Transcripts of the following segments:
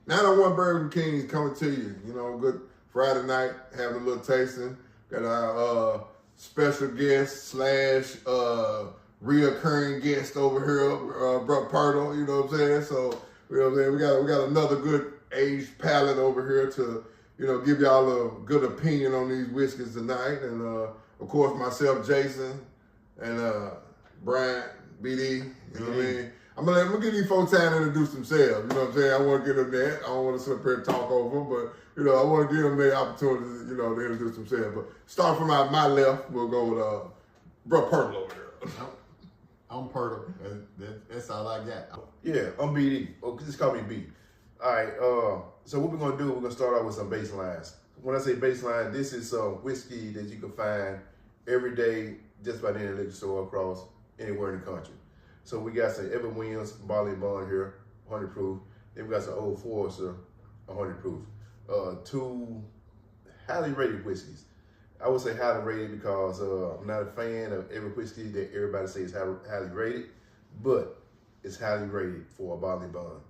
901 Bourbon Kings coming to you. You know, good Friday night, having a little tasting. Got our special guest / reoccurring guest over here, Brooke Pirtle. You know what I'm saying? So, you know what I'm saying? We got another good aged palate over here to, you know, give y'all a good opinion on these whiskeys tonight. And of course, myself, Jason, and Brian, BD. You know what I mean? I'm gonna give these folks time to introduce themselves. You know what I'm saying? I want to give them that. I don't want to sit up here and talk over them, but you know, I want to give them the opportunity, you know, to introduce themselves. But start from my left, we'll go with Brooke Pirtle over here. I'm Pirtle. That's all I got. Yeah, I'm BD. Oh, just call me B. All right. So what we're gonna do? We're gonna start out with some baselines. When I say baseline, this is some whiskey that you can find every day just about any liquor store across anywhere in the country. So we got some Evan Williams Barley and Bond here, 100 proof. Then we got some Old Forester, 100 proof. Two highly rated whiskeys. I would say highly rated because I'm not a fan of every whiskey that everybody says is highly rated, but it's highly rated for a Barley Bond.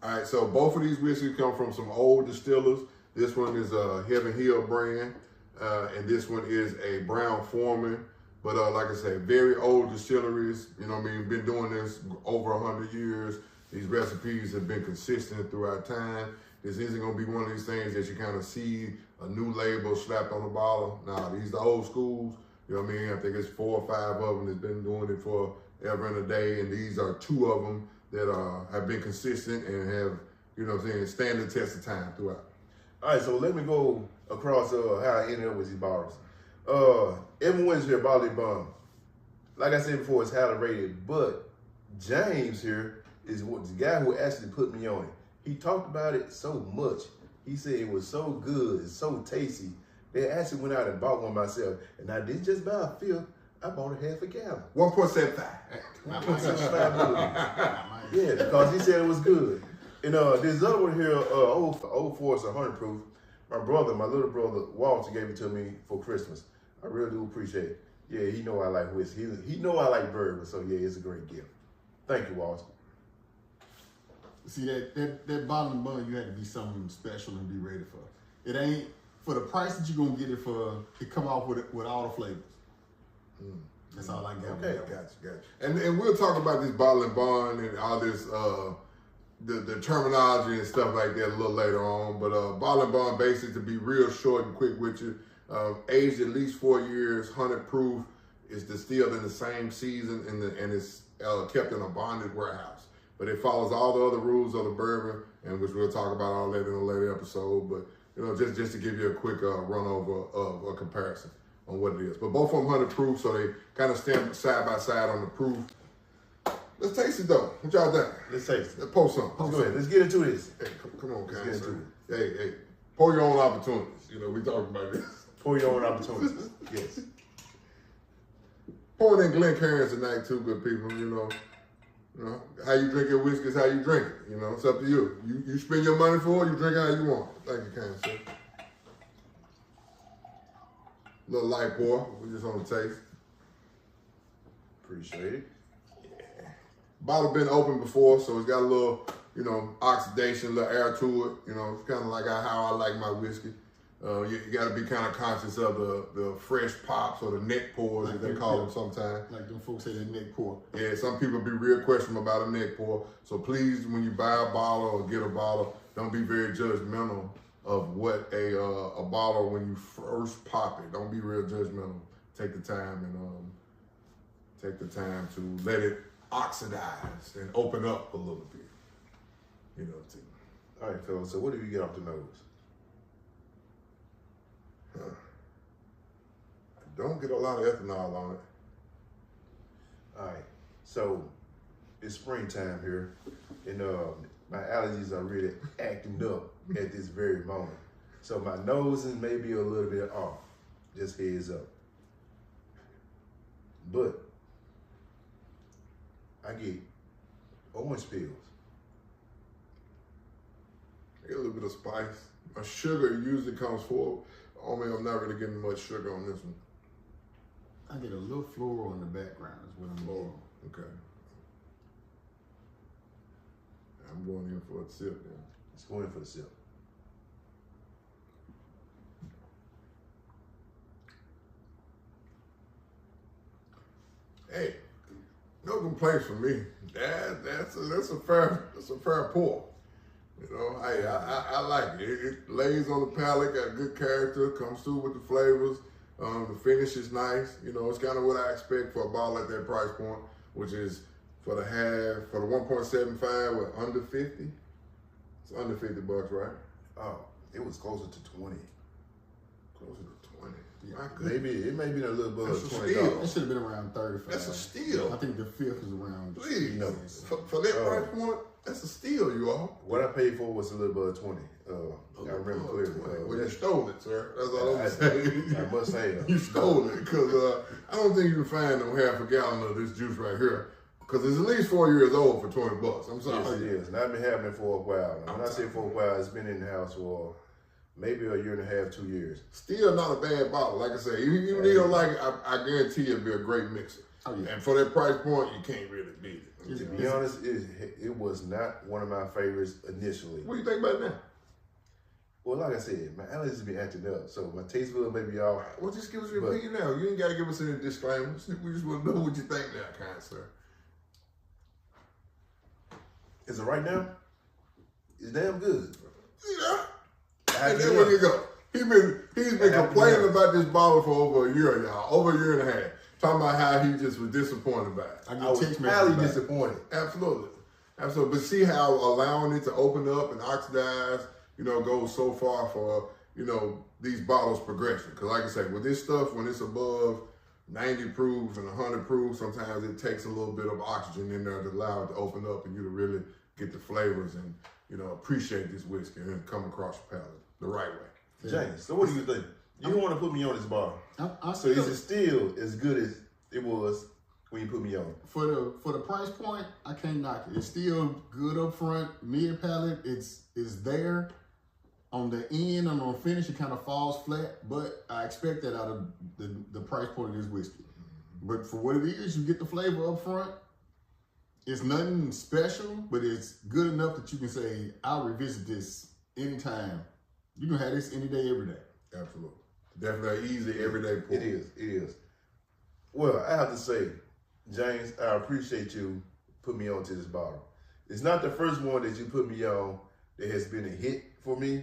All right, so both of these whiskeys come from some old distillers. This one is a Heaven Hill brand, and this one is a Brown-Forman. But like I said, very old distilleries, you know what I mean, been doing this over 100 years. These recipes have been consistent throughout time. This isn't gonna be one of these things that you kind of see a new label slapped on the bottle. Nah, these are old schools, you know what I mean? I think it's 4 or 5 of them that's been doing it for ever and a day, and these are 2 of them that have been consistent and have, you know what I'm saying, stand the test of time throughout. All right, so let me go across how I ended up with these bottles. Evan Williams here, Barley Bond. Like I said before, it's highly rated, but James here is the guy who actually put me on it. He talked about it so much. He said it was so good, it's so tasty. They actually went out and bought one myself, and I didn't just buy a fifth, I bought a half a gallon. 1.75. 1.65. Yeah, because he said it was good. And this other one here, Old Forester 100 proof. My little brother, Walter, gave it to me for Christmas. I really do appreciate it. Yeah, he know I like whiskey. He know I like bourbon, so yeah, it's a great gift. Thank you, Walter. See, that bottle and bun, you had to be something special and be ready for. It ain't, for the price that you're going to get it for, it come off with all the flavors. That's all I got. Okay, gotcha. And we'll talk about this bottle and bond and all this, the terminology and stuff like that a little later on. But bottle and bond, basically, to be real short and quick with you, aged at least 4 years, 100 proof, is distilled in the same season and it's kept in a bonded warehouse. But it follows all the other rules of the bourbon, and which we'll talk about all that in a later episode. But you know, just to give you a quick run over of a comparison on what it is. But both of them 100 proof, so they kind of stand side by side on the proof. Let's taste it though. What y'all think? Let's taste it. Let's post some. Let's go ahead. Let's get into this. Hey, come on, Let's get into guys. Hey, pour your own opportunities. You know, we talking about this. Pour your own opportunities. Yes. Pour it in Glencairn tonight too, good people. You know, how you drink your whiskey is how you drink it. You know, it's up to you. You spend your money for it, you drink how you want. Thank you, kind sir. Little light pour. We just on the taste. Appreciate it. Bottle been opened before, so it's got a little, you know, oxidation, a little air to it. You know, it's kind of like how I like my whiskey. You got to be kind of conscious of the fresh pops or the neck pours, like as they call them sometimes. Like them folks say, the neck pour. Yeah, some people be real questionable about a neck pour. So please, when you buy a bottle or get a bottle, don't be very judgmental of what a bottle when you first pop it. Don't be real judgmental. Take the time to let it oxidize and open up a little bit. You know, too. All right, fellas. So what do you get off the nose? I don't get a lot of ethanol on it. All right. So it's springtime here, and my allergies are really acting up at this very moment. So my nose is maybe a little bit off. Just heads up. But I get orange peels. I get a little bit of spice. My sugar usually comes forward. I mean, I'm not really getting much sugar on this one. I get a little floral in the background is what I'm getting. Okay. I'm going in for a sip now. Just go in for the sip. Hey, no complaints from me. That's a fair pour. You know, I like it. It lays on the palate, got good character, comes through with the flavors. The finish is nice. You know, it's kind of what I expect for a bottle at that price point, which is for the 1.75 with under 50. It's under $50, right? Oh, it was closer to 20. Closer to 20. Yeah. Maybe it may be a little bit That's of a $20. steal. It should have been around 35. That's a steal. I think the fifth is around. Please, know, for that price point, that's a steal, you all. What I paid for was a little bit of 20. I remember clearly. Well, you stole it, sir. That's all I'm saying. I must say that. You stole it, because I don't think you can find no half a gallon of this juice right here, because it's at least 4 years old for $20. I'm sorry. Yes, it is. And I've been having it for a while. Now, when I say for a while, it's been in the house for maybe a year and a half, 2 years. Still not a bad bottle. Like I said, even if you don't like it, I guarantee you it'll be a great mixer. Oh, yeah. And for that price point, you can't really beat it. To be honest, it was not one of my favorites initially. What do you think about it now? Well, like I said, my allergies be acting up, so my taste bud may be off. Well, just give us your opinion now. You ain't got to give us any disclaimers. We just want to know what you think now, kind sir. Is it right now? It's damn good. See that? I And have then to where you know. go? He's been complaining about this bottle for over a year, y'all. Over a year and a half. Talking about how he just was disappointed by it. I I get was text highly messages. disappointed. Absolutely. Absolutely. But see how allowing it to open up and oxidize, goes so far for, these bottles' progression. Because like I say, with this stuff, when it's above 90 proof and 100 proof, sometimes it takes a little bit of oxygen in there to allow it to open up and you to really get the flavors and, appreciate this whiskey and come across your palate the right way. James, so what do you think? You don't want to put me on this bar. I So still, is it still as good as it was when you put me on? for the price point, I can't knock it. It's still good up front, mid palate. It's there. On the end and on the finish, it kind of falls flat, but I expect that out of the price point of this whiskey. But for what it is, you get the flavor up front. It's nothing special, but it's good enough that you can say, I'll revisit this anytime. You can have this any day, every day. Absolutely. Definitely easy everyday pour. It is. Well, I have to say, James, I appreciate you putting me on to this bottle. It's not the first one that you put me on that has been a hit for me,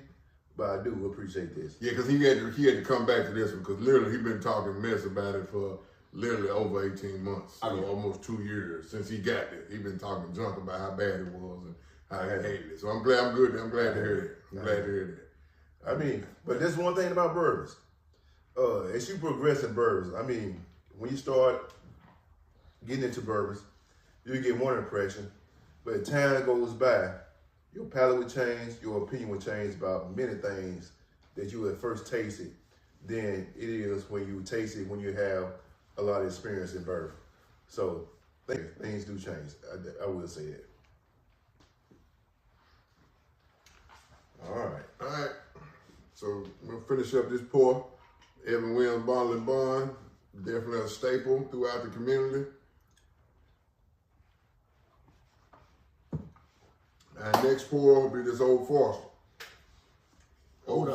but I do appreciate this. Yeah, because he had to come back to this one because literally he's been talking mess about it for literally over 18 months, Oh, yeah. almost 2 years since he got it. He's been talking junk about how bad it was and how he hated it. So I'm glad to hear that. I'm glad to hear that. I mean, but there's one thing about bourbons. As you progress in bourbons, I mean, when you start getting into bourbons, you get one impression, but as time goes by, your palate will change, your opinion will change about many things that you at first tasted than it is when you taste it when you have a lot of experience in bourbon. So things do change. I will say that. All right. So we'll finish up this pour. Evan Williams Bottle and Bond, definitely a staple throughout the community. And next pour will be this Old Forester. Hold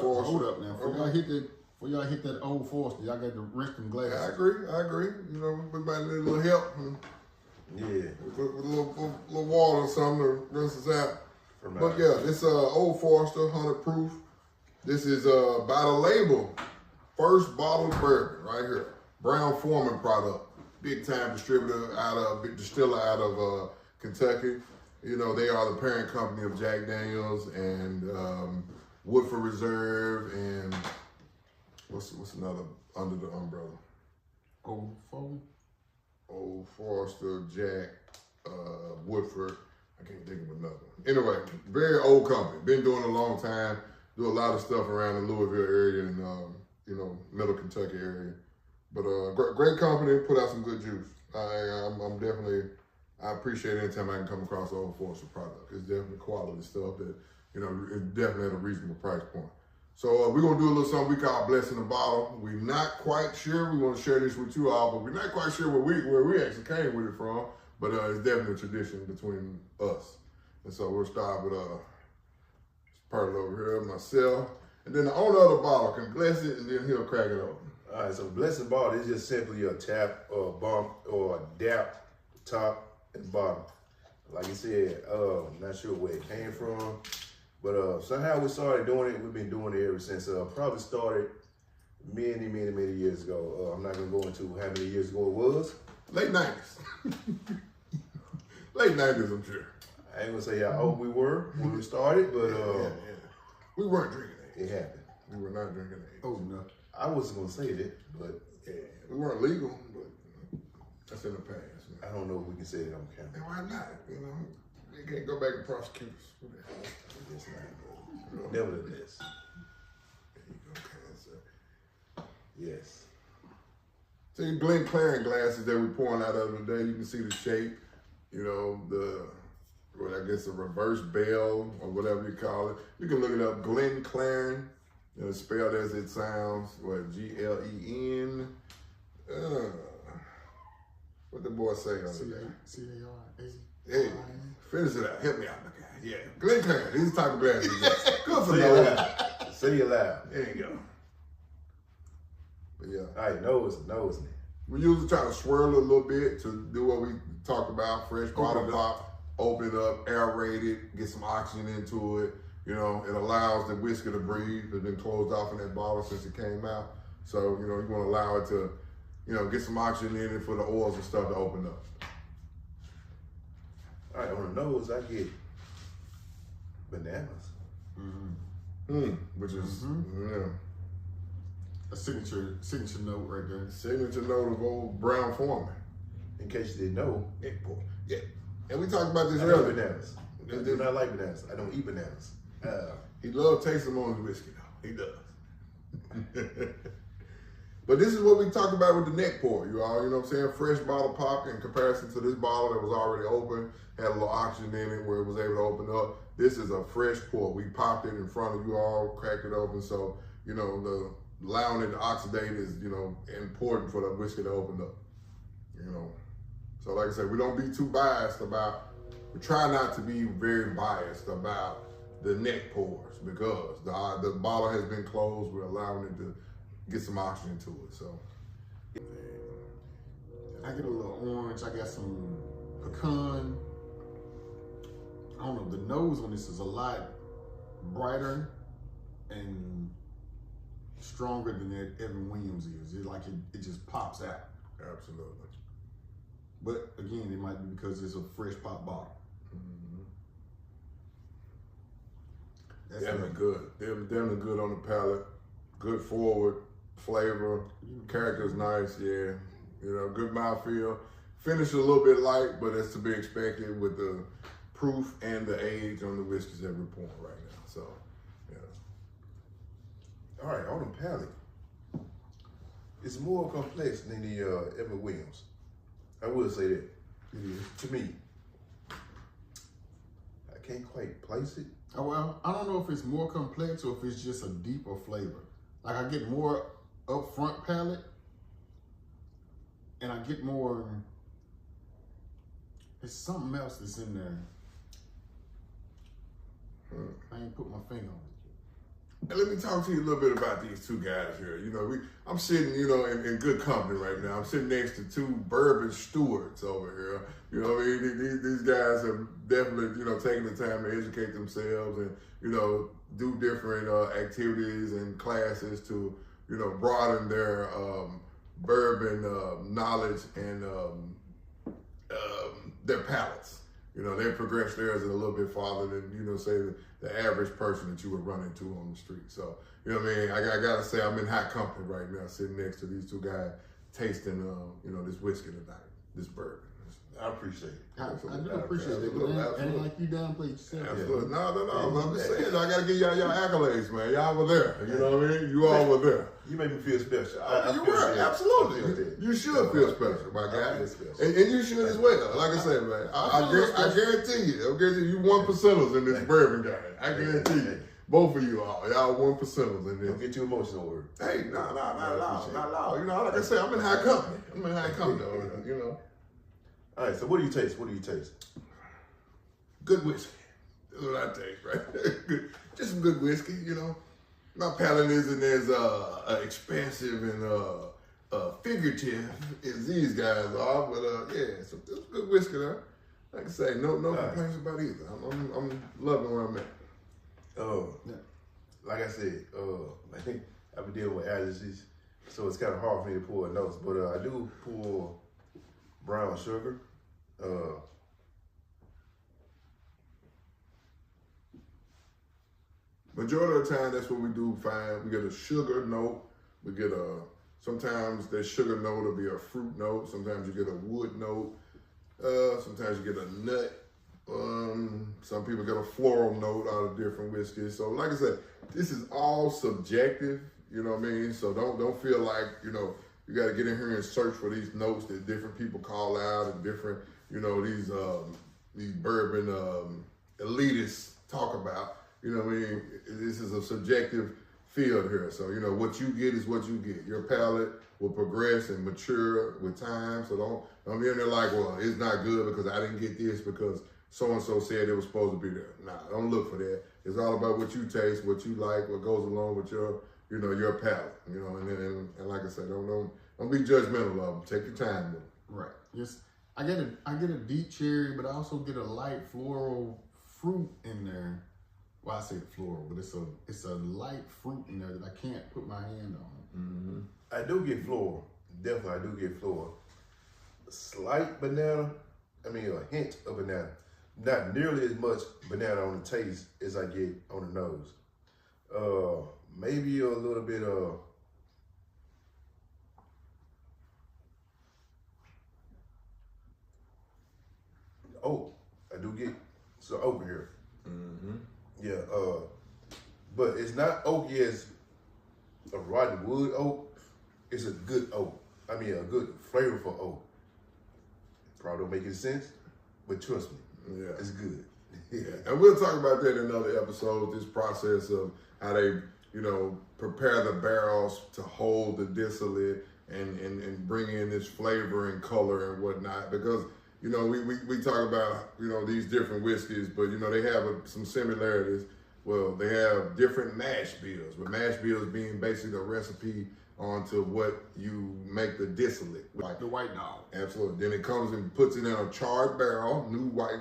up now. Before y'all hit that Old Forester, y'all got to rinse them glasses. I agree. We might need a little help Yeah. with a little water or something to rinse us out. From But yeah, this Old Forester 100 proof. This is by the label, first bottled bourbon right here. Brown Forman product, big time distiller out of Kentucky. They are the parent company of Jack Daniels and Woodford Reserve and what's another under the umbrella? Old Forester, Jack, Woodford. I can't think of another one. Anyway, very old company. Been doing it a long time. Do a lot of stuff around the Louisville area and Middle Kentucky area. But great company. Put out some good juice. I appreciate any time I can come across an Old Forester product. It's definitely quality stuff that it's definitely at a reasonable price point. So we're gonna do a little something we call Blessing the Bottle. We're not quite sure. We want to share this with you all, but we're not quite sure where we actually came with it from. But it's definitely a tradition between us. And so we'll start with part over here, myself. And then the owner of the bottle can bless it, and then he'll crack it open. All right, so blessing bottle is just simply a tap or a bump or a dap, top and bottom. Like you said, not sure where it came from, but somehow we started doing it. We've been doing it ever since. Probably started many years ago. I'm not gonna go into how many years ago it was. Late 90s. Late 90s, I'm sure. I ain't gonna say how old we were when we started, but Yeah. We weren't drinking it age. happened. We were not drinking age. Oh no. I wasn't gonna say that, but Yeah, we weren't legal, but that's in the past, man. I don't know if we can say that on camera. And why not? You know, they can't go back and prosecute us for that. I guess not. Nevertheless, There you go, cancer. yes. See, Glencairn glasses that we're pouring out of today, you can see the shape, you know, I guess a reverse bell or whatever you call it. You can look it up, Glencairn. You know, spelled as it sounds, what, Glen? What the boy say on it? C-A-R-A. Hey, finish it out. Help me out, my guy. Yeah, Glencairn. These type of glasses. Good for Say it no. loud. Say it loud. There you go. But yeah, All right, nose it. we usually try to swirl it a little bit to do what we talked about: fresh bottle pop, open it up, aerate it, get some oxygen into it. You know, it allows the whiskey to breathe. It's been closed off in that bottle since it came out. So, you know, you want to allow it to, you know, get some oxygen in it for the oils and stuff to open up. All right, on the nose, I get bananas. Which is, yeah, A signature note right there. signature note of old Brown Foreman. In case you didn't know, Nick boy. Yeah. And we talked about this I don't earlier. eat bananas. I do not like bananas. I don't eat bananas. He loves tasting them on his whiskey, though. He does. But this is what we talked about with the neck pour, you all. You know what I'm saying? Fresh bottle pop in comparison to this bottle that was already open, had a little oxygen in it where it was able to open up. This is a fresh pour. We popped it in front of you all, cracked it open. So, you know, allowing it to oxidate is, you know, important for the whiskey to open up. You know. So like I said, we don't be too biased about, we try not to be very biased about the neck pours because the bottle has been closed. We're allowing it to get some oxygen to it. So I get a little orange. I got some pecan. I don't know. The nose on this is a lot brighter and stronger than that Evan Williams is. It just pops out. absolutely. But again, it might be because it's a fresh pop bottle. That's Definitely it. good. Definitely good on the palate. Good forward flavor. Character's nice, yeah. You know, good mouthfeel. Finish a little bit light, but that's to be expected with the proof and the age on the whiskeys that we're pouring right now. So, yeah. All right, on the palate, it's more complex than the Evan Williams. I will say that. It is. To me, I can't quite place it. Oh, well, I don't know if it's more complex or if it's just a deeper flavor. Like I get more upfront palate, and I get more. There's something else that's in there. I ain't put my finger on it. And let me talk to you a little bit about these two guys here. You know, I'm sitting, you know, in good company right now. I'm sitting next to two bourbon stewards over here. You know what I mean? These guys have definitely, you know, taken the time to educate themselves and, you know, do different activities and classes to, you know, broaden their bourbon knowledge and their palates. You know, they progress theirs a little bit farther than, you know, say the average person that you would run into on the street. So, you know what I mean? I gotta say, I'm in hot company right now, sitting next to these two guys, tasting, you know, this whiskey tonight, this bourbon. I appreciate it. I do appreciate it, but ain't like you downplay yourself. Absolutely. No. I'm just saying, I gotta give y'all accolades, man. Y'all were there. You know what I mean? You all were there. You make me feel special. You were, absolutely. You should feel special, my guy. And you should as well. Like I said, man, I guarantee you 1%ers in this bourbon game. I guarantee you. Both of you all. Y'all 1%ers in this. Don't get too emotional over it. Hey, not loud. You know, like I said, I'm in high company. You know. All right, so what do you taste? Good Good whiskey. That's what I taste, right? Just some good whiskey, you know. My palate isn't as expansive and figurative as these guys are, but yeah, so it's good whiskey though. Like I say, no complaints about either. I'm loving where I'm at. Like I said, I've been dealing with allergies, so it's kind of hard for me to pull notes. But I do pull brown sugar. Majority of the time, that's what we do find. We get a sugar note. We get sometimes that sugar note will be a fruit note. Sometimes you get a wood note. Sometimes you get a nut. Some people get a floral note out of different whiskeys. So like I said, this is all subjective, you know what I mean? So don't feel like, you know, you got to get in here and search for these notes that different people call out and different, you know, these bourbon elitists talk about. You know what I mean? This is a subjective field here. So, you know, what you get is what you get. Your palate will progress and mature with time. So don't be in there like, well, it's not good because I didn't get this because so-and-so said it was supposed to be there. Nah, don't look for that. It's all about what you taste, what you like, what goes along with your, you know, your palate. You know, and like I said, don't be judgmental of them. Take your time with them. Right. Yes. I get a deep cherry, but I also get a light floral fruit in there. Well, I say floral, but it's a light fruit in there that I can't put my hand on. Mm-hmm. I do get floral. Definitely, I do get floral. A slight banana. I mean, a hint of banana. Not nearly as much banana on the taste as I get on the nose. Maybe a little bit of oak. I do get some oak here. Mm-hmm. Yeah, but it's not oaky as a rotten wood oak. It's a good oak. I mean, a good flavorful oak. Probably don't make any sense, but trust me, Yeah. it's good. Yeah, and we'll talk about that in another episode, this process of how they, you know, prepare the barrels to hold the distillate and bring in this flavor and color and whatnot. Because, you know, we talk about, you know, these different whiskeys, but, you know, they have some similarities. Well, they have different mash bills, with mash bills being basically the recipe onto what you make the distillate. Like the White Dog. Absolutely. Then it comes and puts it in a charred barrel, new white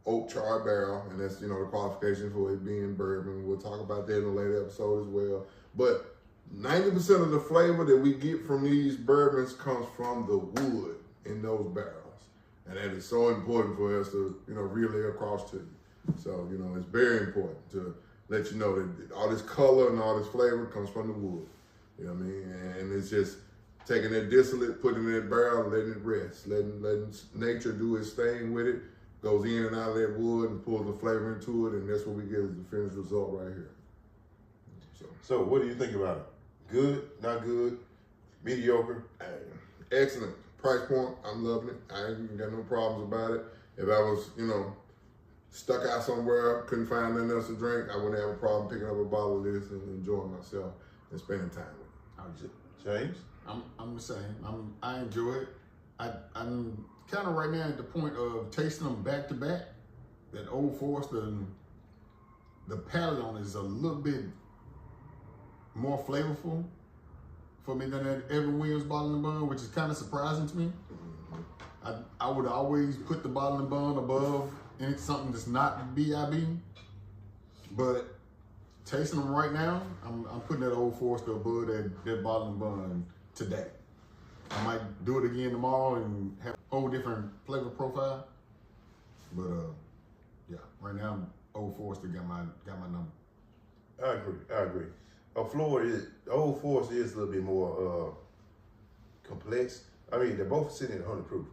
oak charred barrel, and that's, you know, the qualification for it being bourbon. We'll talk about that in a later episode as well. But 90% of the flavor that we get from these bourbons comes from the wood in those barrels. And that is so important for us to, you know, relay across to you. So, you know, it's very important to let you know that all this color and all this flavor comes from the wood. You know what I mean? And it's just taking that distillate, putting it in that barrel, letting it rest, letting nature do its thing with it, goes in and out of that wood and pulls the flavor into it, and that's what we get as the finished result right here. So what do you think about it? Good, not good, mediocre? Excellent. Price point, I'm loving it. I ain't got no problems about it. If I was, you know, stuck out somewhere, couldn't find nothing else to drink, I wouldn't have a problem picking up a bottle of this and enjoying myself and spending time with it. James? I'm the same. I enjoy it. I'm kind of right now at the point of tasting them back to back. That Old Forester, the palate on it is a little bit more flavorful for me than that Evan Williams Bottle and Bond, which is kind of surprising to me. Mm-hmm. I would always put the Bottle and Bond above something that's not BIB, but tasting them right now, I'm putting that Old Forester above that Bottle and Bond today. I might do it again tomorrow and have a whole different flavor profile. But yeah, right now Old Forester got my number. I agree. Old Forester is a little bit more complex. I mean, they're both sitting at 100 proof.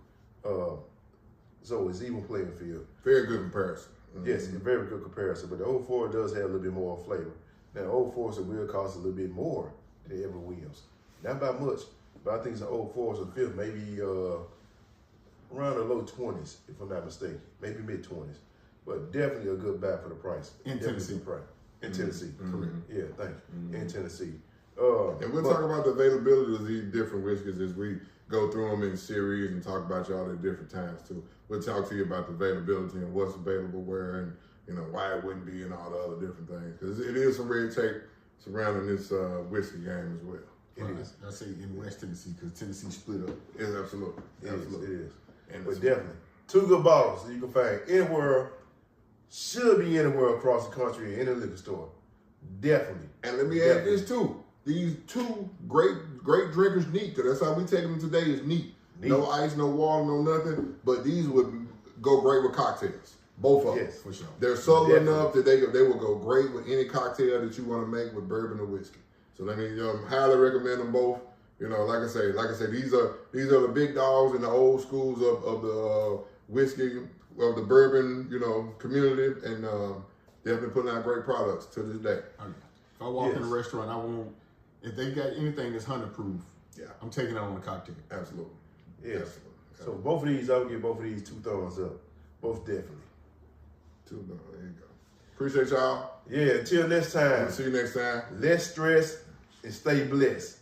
So it's even playing field. Very good comparison. Mm-hmm. Yes, a very good comparison. But the Old Forester does have a little bit more flavor. Now, Old Forester will cost a little bit more than Evan Williams. Not by much, but I think it's an Old Forester fifth, maybe around the low 20s, if I'm not mistaken. Maybe mid 20s. But definitely a good buy for the price. In Tennessee. In Tennessee. Correct. Yeah, thank you. In Tennessee. And we'll talk about the availability of these different whiskeys as we go through them in series and talk about y'all at different times too. We'll talk to you about the availability and what's available where you know, why it wouldn't be and all the other different things. Because it is some red tape surrounding this whiskey game as well. It is. I say in West Tennessee because Tennessee split up. It's absolutely. It is. And But it's- definitely, 2 good bottles that you can find anywhere, should be anywhere across the country in a liquor store. Definitely. And let me add this too. These 2 great drinkers neat, because that's how we take them today is neat. No ice, no water, no nothing. But these would go great with cocktails. Both of them. Yes, For sure. They're subtle Definitely. enough that they will go great with any cocktail that you want to make with bourbon or whiskey. So let me highly recommend them both. You know, like I say, these are the big dogs in the old schools of the whiskey, of the bourbon, you know, community, and they've been putting out great products to this day. Okay. If I walk in Yes. a restaurant, I won't. If they got anything that's 100 proof, Yeah, I'm taking it on the cocktail. absolutely. Yes. Absolutely. So both of these, I would give both of these 2 thumbs up. Most definitely. There you go. Appreciate y'all. Yeah, until next time, See you next time. less stress and stay blessed.